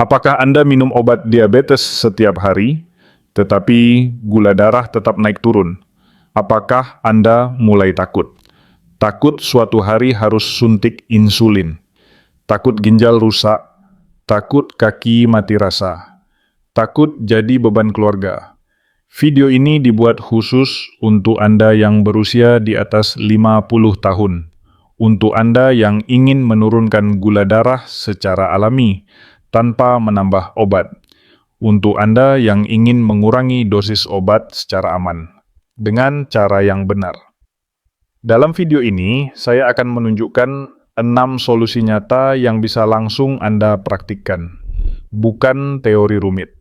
Apakah Anda minum obat diabetes setiap hari, tetapi gula darah tetap naik turun? Apakah Anda mulai takut? Takut suatu hari harus suntik insulin, takut ginjal rusak, takut kaki mati rasa, takut jadi beban keluarga. Video ini dibuat khusus untuk Anda yang berusia di atas 50 tahun. Untuk Anda yang ingin menurunkan gula darah secara alami tanpa menambah obat. Untuk Anda yang ingin mengurangi dosis obat secara aman dengan cara yang benar. Dalam video ini, saya akan menunjukkan 6 solusi nyata yang bisa langsung Anda praktikkan. Bukan teori rumit,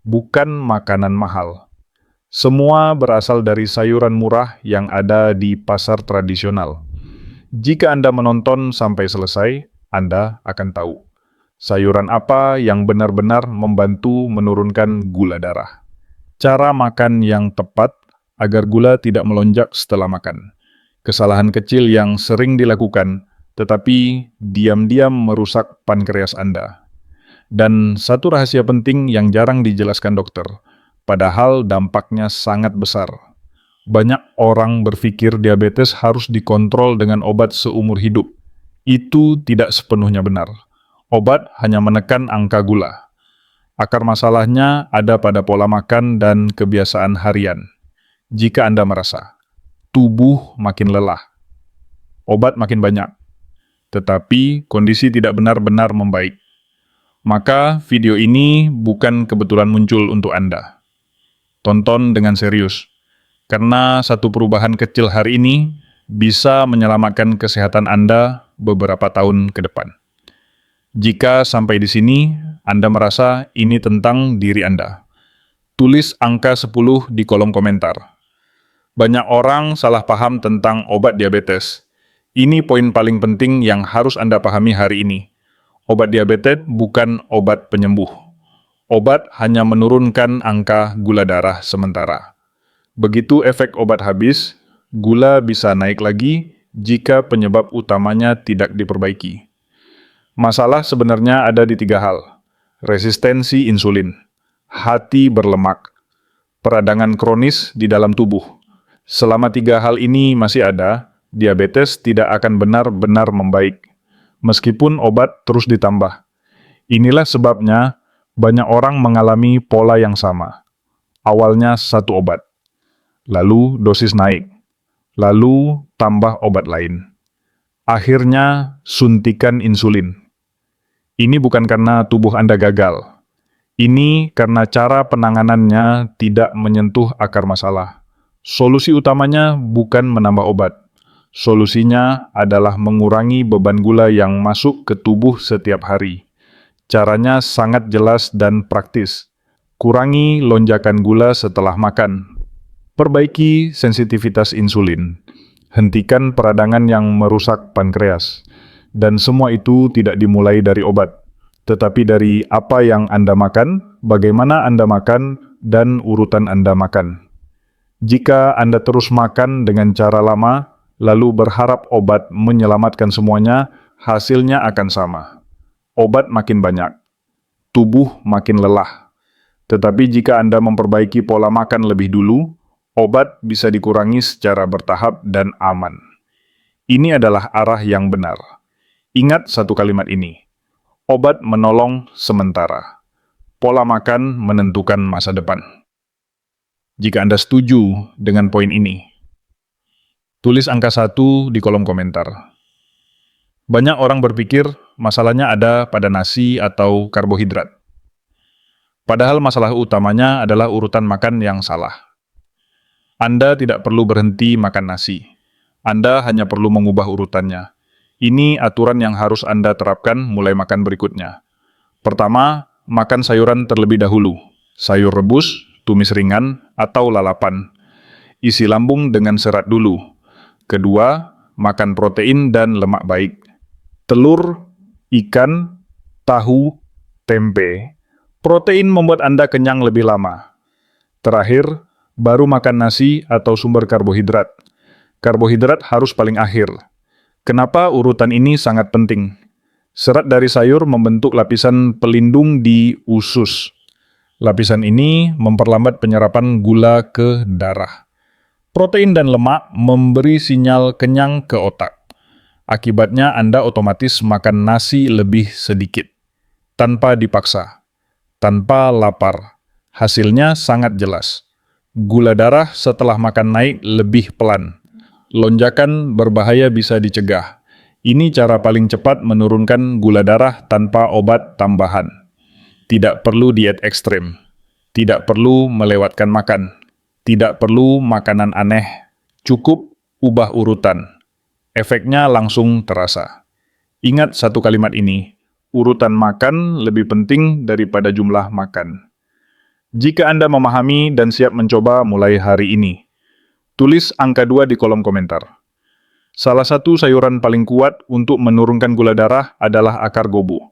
bukan makanan mahal. Semua berasal dari sayuran murah yang ada di pasar tradisional. Jika Anda menonton sampai selesai, Anda akan tahu sayuran apa yang benar-benar membantu menurunkan gula darah. Cara makan yang tepat agar gula tidak melonjak setelah makan. Kesalahan kecil yang sering dilakukan, tetapi diam-diam merusak pankreas Anda. Dan satu rahasia penting yang jarang dijelaskan dokter, padahal dampaknya sangat besar. Banyak orang berpikir diabetes harus dikontrol dengan obat seumur hidup. Itu tidak sepenuhnya benar. Obat hanya menekan angka gula. Akar masalahnya ada pada pola makan dan kebiasaan harian. Jika Anda merasa tubuh makin lelah, obat makin banyak, tetapi kondisi tidak benar-benar membaik, maka video ini bukan kebetulan muncul untuk Anda. Tonton dengan serius, karena satu perubahan kecil hari ini bisa menyelamatkan kesehatan Anda beberapa tahun ke depan. Jika sampai di sini, Anda merasa ini tentang diri Anda, tulis angka 10 di kolom komentar. Banyak orang salah paham tentang obat diabetes. Ini poin paling penting yang harus Anda pahami hari ini. Obat diabetes bukan obat penyembuh. Obat hanya menurunkan angka gula darah sementara. Begitu efek obat habis, gula bisa naik lagi jika penyebab utamanya tidak diperbaiki. Masalah sebenarnya ada di 3 hal. Resistensi insulin, hati berlemak, peradangan kronis di dalam tubuh. Selama 3 hal ini masih ada, diabetes tidak akan benar-benar membaik, meskipun obat terus ditambah. Inilah sebabnya banyak orang mengalami pola yang sama. Awalnya satu obat, lalu dosis naik, lalu tambah obat lain. Akhirnya suntikan insulin. Ini bukan karena tubuh Anda gagal. Ini karena cara penanganannya tidak menyentuh akar masalah. Solusi utamanya bukan menambah obat. Solusinya adalah mengurangi beban gula yang masuk ke tubuh setiap hari. Caranya sangat jelas dan praktis. Kurangi lonjakan gula setelah makan. Perbaiki sensitivitas insulin. Hentikan peradangan yang merusak pankreas. Dan semua itu tidak dimulai dari obat, tetapi dari apa yang Anda makan, bagaimana Anda makan, dan urutan Anda makan. Jika Anda terus makan dengan cara lama, lalu berharap obat menyelamatkan semuanya, hasilnya akan sama. Obat makin banyak, tubuh makin lelah. Tetapi jika Anda memperbaiki pola makan lebih dulu, obat bisa dikurangi secara bertahap dan aman. Ini adalah arah yang benar. Ingat satu kalimat ini, obat menolong sementara, pola makan menentukan masa depan. Jika Anda setuju dengan poin ini, tulis angka 1 di kolom komentar. Banyak orang berpikir masalahnya ada pada nasi atau karbohidrat. Padahal masalah utamanya adalah urutan makan yang salah. Anda tidak perlu berhenti makan nasi. Anda hanya perlu mengubah urutannya. Ini aturan yang harus Anda terapkan mulai makan berikutnya. Pertama, makan sayuran terlebih dahulu. Sayur rebus, tumis ringan, atau lalapan. Isi lambung dengan serat dulu. Kedua, makan protein dan lemak baik. Telur, ikan, tahu, tempe. Protein membuat Anda kenyang lebih lama. Terakhir, baru makan nasi atau sumber karbohidrat. Karbohidrat harus paling akhir. Kenapa urutan ini sangat penting? Serat dari sayur membentuk lapisan pelindung di usus. Lapisan ini memperlambat penyerapan gula ke darah. Protein dan lemak memberi sinyal kenyang ke otak. Akibatnya Anda otomatis makan nasi lebih sedikit, tanpa dipaksa, tanpa lapar. Hasilnya sangat jelas. Gula darah setelah makan naik lebih pelan. Lonjakan berbahaya bisa dicegah. Ini cara paling cepat menurunkan gula darah tanpa obat tambahan. Tidak perlu diet ekstrim. Tidak perlu melewatkan makan. Tidak perlu makanan aneh. Cukup ubah urutan. Efeknya langsung terasa. Ingat satu kalimat ini, urutan makan lebih penting daripada jumlah makan. Jika Anda memahami dan siap mencoba mulai hari ini, tulis angka 2 di kolom komentar. Salah satu sayuran paling kuat untuk menurunkan gula darah adalah akar gobo.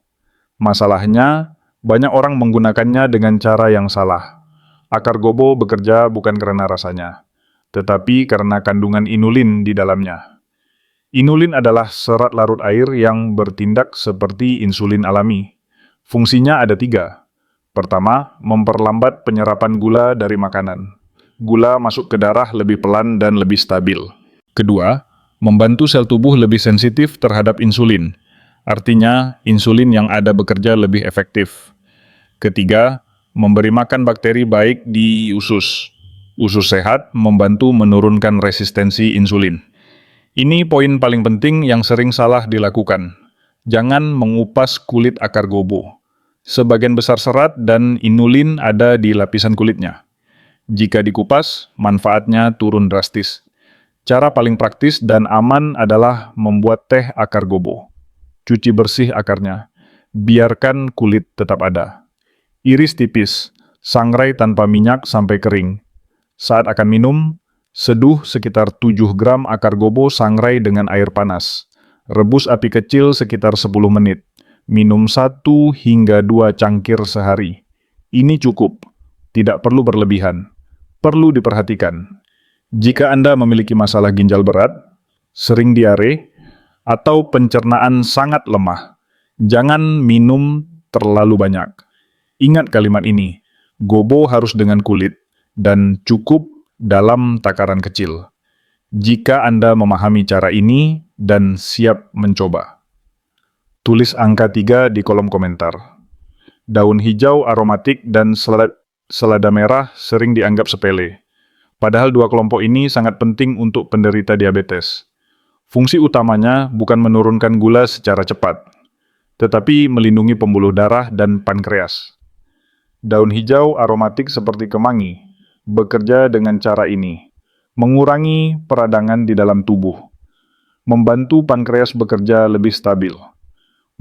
Masalahnya, banyak orang menggunakannya dengan cara yang salah. Akar gobo bekerja bukan karena rasanya, tetapi karena kandungan inulin di dalamnya. Inulin adalah serat larut air yang bertindak seperti insulin alami. Fungsinya ada 3. Pertama, memperlambat penyerapan gula dari makanan. Gula masuk ke darah lebih pelan dan lebih stabil. Kedua, membantu sel tubuh lebih sensitif terhadap insulin. Artinya, insulin yang ada bekerja lebih efektif. Ketiga, memberi makan bakteri baik di usus. Usus sehat membantu menurunkan resistensi insulin. Ini poin paling penting yang sering salah dilakukan. Jangan mengupas kulit akar gobo. Sebagian besar serat dan inulin ada di lapisan kulitnya. Jika dikupas, manfaatnya turun drastis. Cara paling praktis dan aman adalah membuat teh akar gobo. Cuci bersih akarnya. Biarkan kulit tetap ada. Iris tipis, sangrai tanpa minyak sampai kering. Saat akan minum, seduh sekitar 7 gram akar gobo sangrai dengan air panas. Rebus api kecil sekitar 10 menit. Minum 1 hingga 2 cangkir sehari. Ini cukup. Tidak perlu berlebihan. Perlu diperhatikan. Jika Anda memiliki masalah ginjal berat, sering diare, atau pencernaan sangat lemah, jangan minum terlalu banyak. Ingat kalimat ini, gobo harus dengan kulit dan cukup dalam takaran kecil. Jika Anda memahami cara ini dan siap mencoba, tulis angka 3 di kolom komentar. Daun hijau aromatik dan selada merah sering dianggap sepele. Padahal 2 kelompok ini sangat penting untuk penderita diabetes. Fungsi utamanya bukan menurunkan gula secara cepat, tetapi melindungi pembuluh darah dan pankreas. Daun hijau aromatik seperti kemangi bekerja dengan cara ini, mengurangi peradangan di dalam tubuh, membantu pankreas bekerja lebih stabil,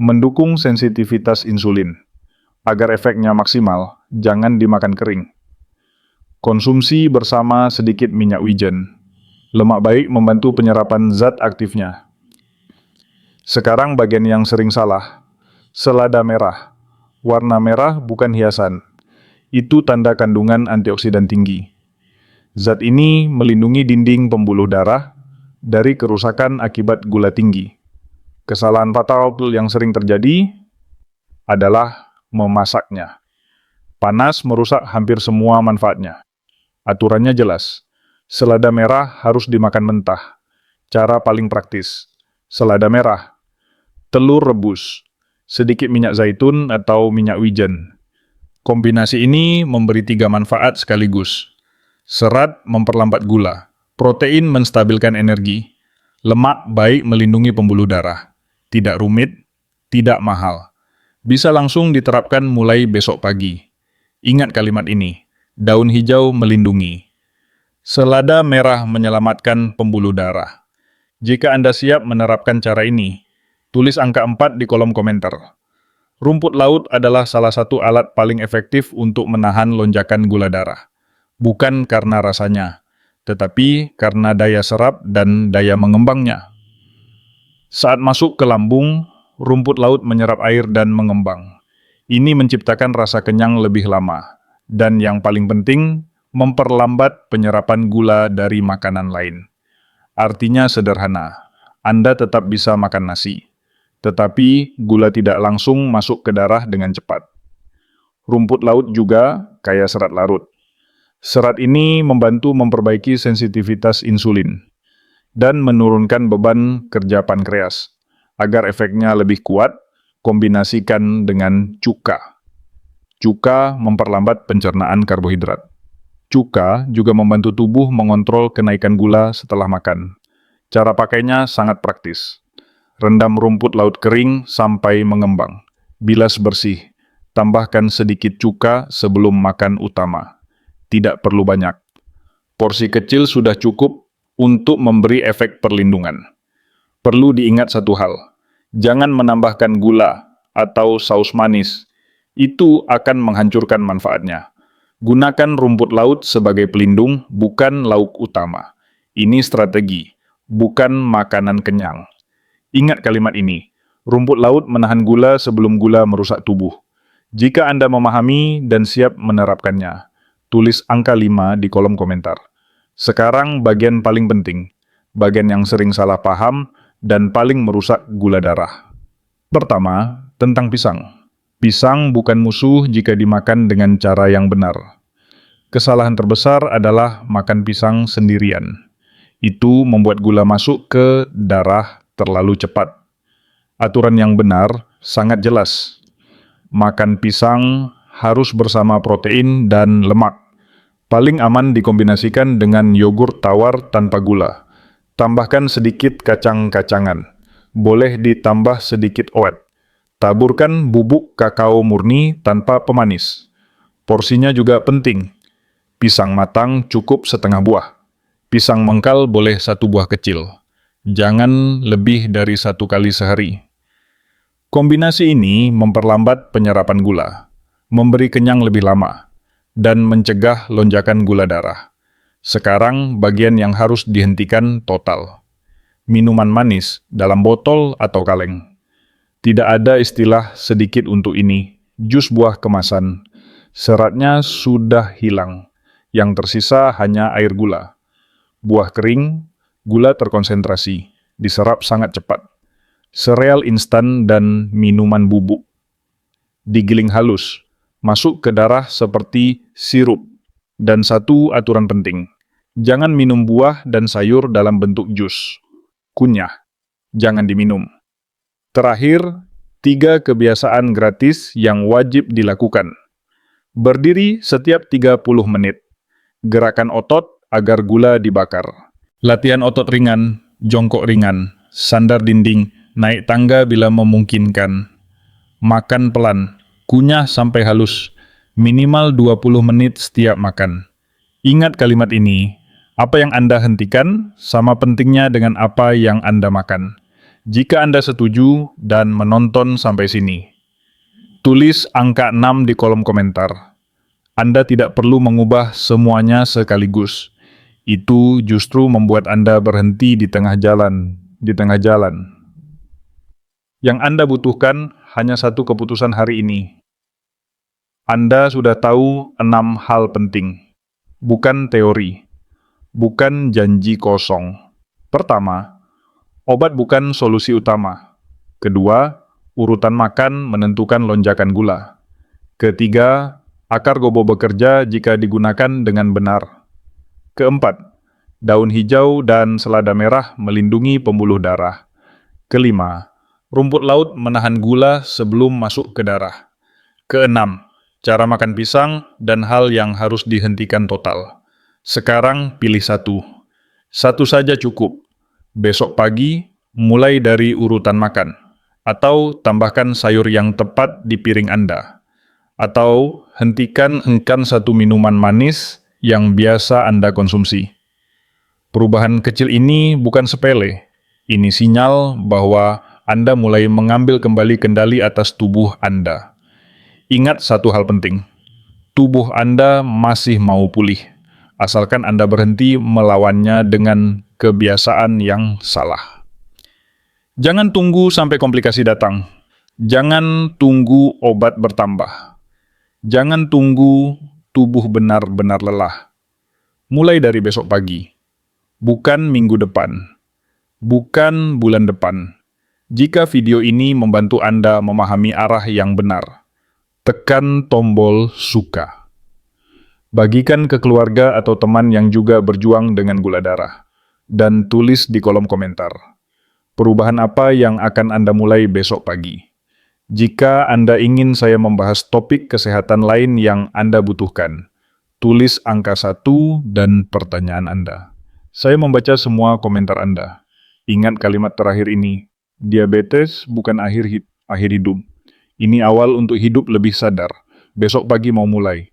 mendukung sensitivitas insulin. Agar efeknya maksimal, jangan dimakan kering. Konsumsi bersama sedikit minyak wijen. Lemak baik membantu penyerapan zat aktifnya. Sekarang bagian yang sering salah. Selada merah. Warna merah bukan hiasan. Itu tanda kandungan antioksidan tinggi. Zat ini melindungi dinding pembuluh darah dari kerusakan akibat gula tinggi. Kesalahan fatal yang sering terjadi adalah memasaknya. Panas merusak hampir semua manfaatnya. Aturannya jelas. Selada merah harus dimakan mentah. Cara paling praktis. Selada merah. Telur rebus. Sedikit minyak zaitun atau minyak wijen. Kombinasi ini memberi 3 manfaat sekaligus. Serat memperlambat gula. Protein menstabilkan energi. Lemak baik melindungi pembuluh darah. Tidak rumit, tidak mahal. Bisa langsung diterapkan mulai besok pagi. Ingat kalimat ini. Daun hijau melindungi. Selada merah menyelamatkan pembuluh darah. Jika Anda siap menerapkan cara ini, tulis angka 4 di kolom komentar. Rumput laut adalah salah satu alat paling efektif untuk menahan lonjakan gula darah. Bukan karena rasanya, tetapi karena daya serap dan daya mengembangnya. Saat masuk ke lambung, rumput laut menyerap air dan mengembang. Ini menciptakan rasa kenyang lebih lama. Dan yang paling penting, memperlambat penyerapan gula dari makanan lain. Artinya sederhana, Anda tetap bisa makan nasi, tetapi gula tidak langsung masuk ke darah dengan cepat. Rumput laut juga kaya serat larut. Serat ini membantu memperbaiki sensitivitas insulin dan menurunkan beban kerja pankreas. Agar efeknya lebih kuat, kombinasikan dengan cuka. Cuka memperlambat pencernaan karbohidrat. Cuka juga membantu tubuh mengontrol kenaikan gula setelah makan. Cara pakainya sangat praktis. Rendam rumput laut kering sampai mengembang. Bilas bersih. Tambahkan sedikit cuka sebelum makan utama. Tidak perlu banyak. Porsi kecil sudah cukup untuk memberi efek perlindungan. Perlu diingat satu hal. Jangan menambahkan gula atau saus manis. Itu akan menghancurkan manfaatnya. Gunakan rumput laut sebagai pelindung, bukan lauk utama. Ini strategi, bukan makanan kenyang. Ingat kalimat ini, rumput laut menahan gula sebelum gula merusak tubuh. Jika Anda memahami dan siap menerapkannya, tulis angka 5 di kolom komentar. Sekarang bagian paling penting, bagian yang sering salah paham dan paling merusak gula darah. Pertama, tentang pisang. Pisang bukan musuh jika dimakan dengan cara yang benar. Kesalahan terbesar adalah makan pisang sendirian. Itu membuat gula masuk ke darah terlalu cepat. Aturan yang benar sangat jelas. Makan pisang harus bersama protein dan lemak. Paling aman dikombinasikan dengan yogurt tawar tanpa gula. Tambahkan sedikit kacang-kacangan. Boleh ditambah sedikit oat. Taburkan bubuk kakao murni tanpa pemanis. Porsinya juga penting. Pisang matang cukup setengah buah. Pisang mengkal boleh 1 buah kecil. Jangan lebih dari 1 kali sehari. Kombinasi ini memperlambat penyerapan gula, memberi kenyang lebih lama, dan mencegah lonjakan gula darah. Sekarang bagian yang harus dihentikan total. Minuman manis dalam botol atau kaleng. Tidak ada istilah sedikit untuk ini. Jus buah kemasan. Seratnya sudah hilang. Yang tersisa hanya air gula. Buah kering, gula terkonsentrasi, diserap sangat cepat. Sereal instan dan minuman bubuk. Digiling halus, masuk ke darah seperti sirup. Dan satu aturan penting, jangan minum buah dan sayur dalam bentuk jus. Kunyah, jangan diminum. Terakhir, 3 kebiasaan gratis yang wajib dilakukan. Berdiri setiap 30 menit. Gerakan otot agar gula dibakar. Latihan otot ringan, jongkok ringan, sandar dinding, naik tangga bila memungkinkan. Makan pelan, kunyah sampai halus, minimal 20 menit setiap makan. Ingat kalimat ini, apa yang Anda hentikan sama pentingnya dengan apa yang Anda makan. Jika Anda setuju dan menonton sampai sini, tulis angka 6 di kolom komentar. Anda tidak perlu mengubah semuanya sekaligus. Itu justru membuat Anda berhenti di tengah jalan. Yang Anda butuhkan hanya satu keputusan hari ini. Anda sudah tahu 6 hal penting. Bukan teori. Bukan janji kosong. Pertama, obat bukan solusi utama. Kedua, urutan makan menentukan lonjakan gula. Ketiga, akar gobo bekerja jika digunakan dengan benar. Keempat, daun hijau dan selada merah melindungi pembuluh darah. Kelima, rumput laut menahan gula sebelum masuk ke darah. Keenam, cara makan pisang dan hal yang harus dihentikan total. Sekarang pilih satu. Satu saja cukup. Besok pagi, mulai dari urutan makan. Atau tambahkan sayur yang tepat di piring Anda. Atau hentikan satu minuman manis yang biasa Anda konsumsi. Perubahan kecil ini bukan sepele. Ini sinyal bahwa Anda mulai mengambil kembali kendali atas tubuh Anda. Ingat satu hal penting. Tubuh Anda masih mau pulih, asalkan Anda berhenti melawannya dengan kebiasaan yang salah. Jangan tunggu sampai komplikasi datang. Jangan tunggu obat bertambah. Jangan tunggu tubuh benar-benar lelah. Mulai dari besok pagi. Bukan minggu depan. Bukan bulan depan. Jika video ini membantu Anda memahami arah yang benar, tekan tombol suka. Bagikan ke keluarga atau teman yang juga berjuang dengan gula darah. Dan tulis di kolom komentar. Perubahan apa yang akan Anda mulai besok pagi? Jika Anda ingin saya membahas topik kesehatan lain yang Anda butuhkan, tulis angka 1 dan pertanyaan Anda. Saya membaca semua komentar Anda. Ingat kalimat terakhir ini, diabetes bukan akhir hidup. Ini awal untuk hidup lebih sadar. Besok pagi mau mulai.